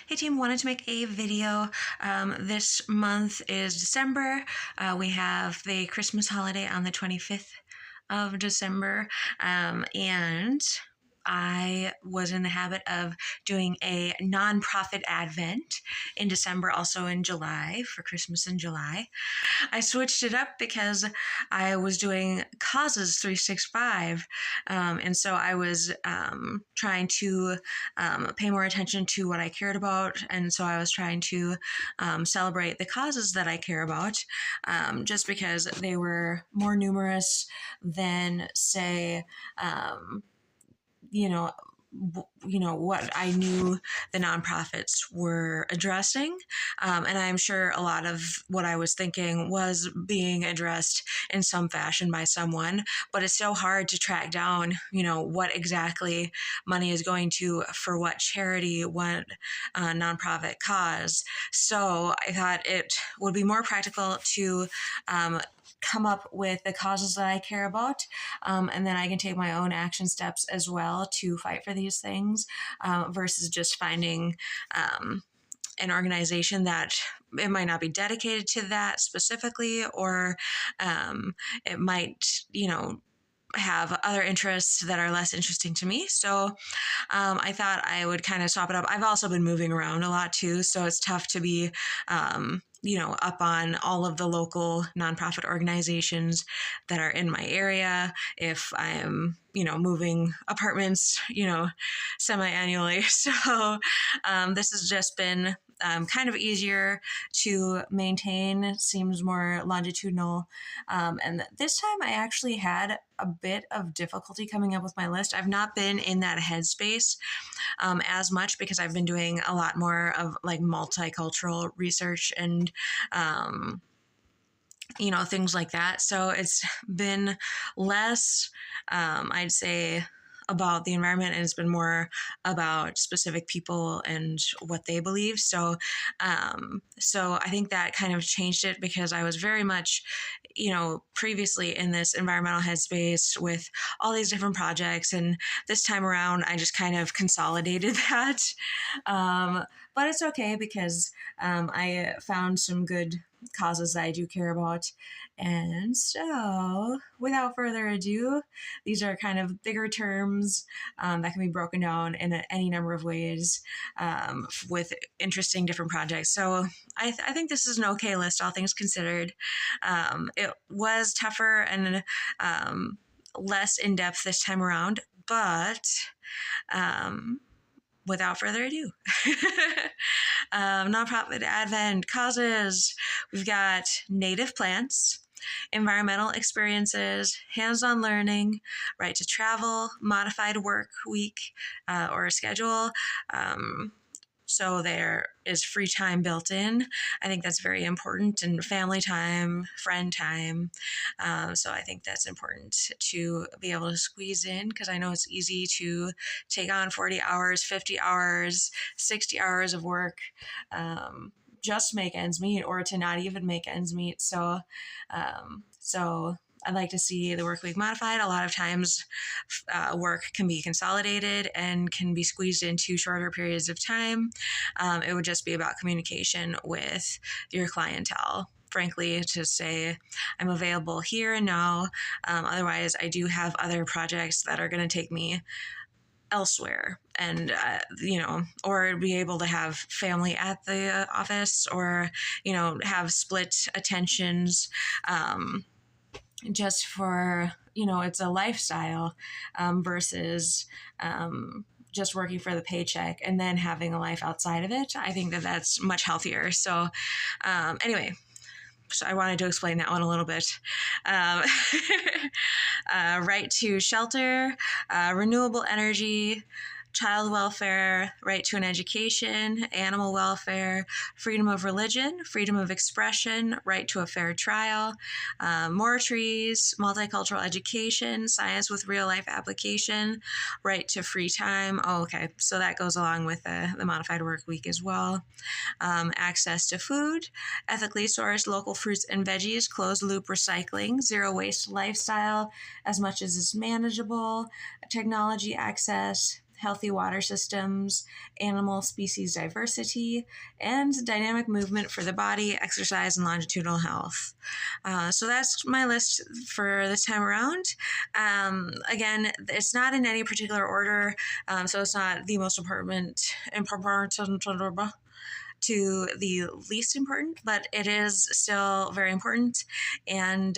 Hey team, wanted to make a video. This month is December. We have the Christmas holiday on the 25th of December, and I was in the habit of doing a nonprofit advent in December, also in July, for Christmas in July. I switched it up because I was doing Causes 365. And so I was trying to pay more attention to what I cared about. And so I was trying to celebrate the causes that I care about, just because they were more numerous than, say, what I knew the nonprofits were addressing. And I'm sure a lot of what I was thinking was being addressed in some fashion by someone, but it's so hard to track down, what exactly money is going to, for what charity, what nonprofit cause. So I thought it would be more practical to come up with the causes that I care about, and then I can take my own action steps as well to fight for these things, versus just finding an organization that it might not be dedicated to that specifically, or it might, have other interests that are less interesting to me. So I thought I would kind of swap it up. I've also been moving around a lot too, so it's tough to be up on all of the local nonprofit organizations that are in my area if I'm, moving apartments, semi-annually. So this has just been kind of easier to maintain, seems more longitudinal. And this time I actually had a bit of difficulty coming up with my list. I've not been in that headspace as much because I've been doing a lot more of like multicultural research and things like that. So it's been less, I'd say, about the environment, and it's been more about specific people and what they believe. So I think that kind of changed it, because I was very much, previously in this environmental headspace with all these different projects. And this time around, I just kind of consolidated that. But it's okay, because I found some good causes that I do care about. And so, without further ado, these are kind of bigger terms that can be broken down in any number of ways, with interesting different projects. So I think this is an okay list, all things considered. It was tougher and less in-depth this time around, but without further ado, nonprofit advent causes. We've got native plants, environmental experiences, hands-on learning, right to travel, modified work week or schedule. So there is free time built in. I think that's very important, and family time, friend time. So I think that's important to be able to squeeze in, because I know it's easy to take on 40 hours, 50 hours, 60 hours of work, just to make ends meet, or to not even make ends meet. So I'd like to see the work week modified. A lot of times work can be consolidated and can be squeezed into shorter periods of time. It would just be about communication with your clientele, frankly, to say, I'm available here and now. Otherwise, I do have other projects that are going to take me elsewhere, and or be able to have family at the office, or have split attentions, just for it's a lifestyle, versus just working for the paycheck and then having a life outside of it. I think that that's much healthier. So anyway, so I wanted to explain that one a little bit. Right to shelter, renewable energy, child welfare, right to an education, animal welfare, freedom of religion, freedom of expression, right to a fair trial, more trees, multicultural education, science with real life application, right to free time. Oh, okay. So that goes along with the modified work week as well. Access to food, ethically sourced local fruits and veggies, closed loop recycling, zero waste lifestyle as much as is manageable, technology access, healthy water systems, animal species diversity, and dynamic movement for the body, exercise, and longitudinal health. So that's my list for this time around. Again, it's not in any particular order, so it's not the most important to the least important, but it is still very important. And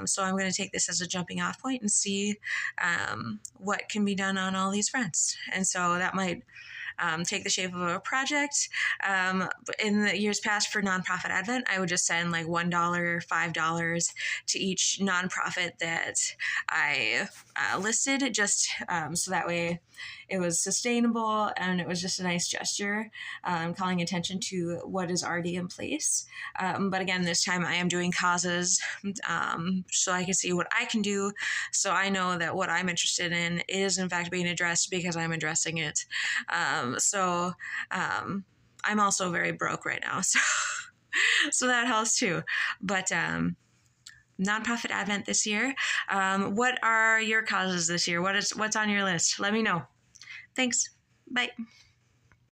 so I'm going to take this as a jumping off point and see what can be done on all these fronts. And so that might take the shape of a project. In the years past for Nonprofit Advent, I would just send like $1, $5 to each nonprofit that I listed, just so that way it was sustainable and it was just a nice gesture, calling attention to what is already in place. But again, this time I am doing causes so I can see what I can do. So I know that what I'm interested in is in fact being addressed because I'm addressing it. I'm also very broke right now, so that helps too. But Nonprofit Advent this year. What are your causes this year? What's on your list? Let me know. Thanks. Bye.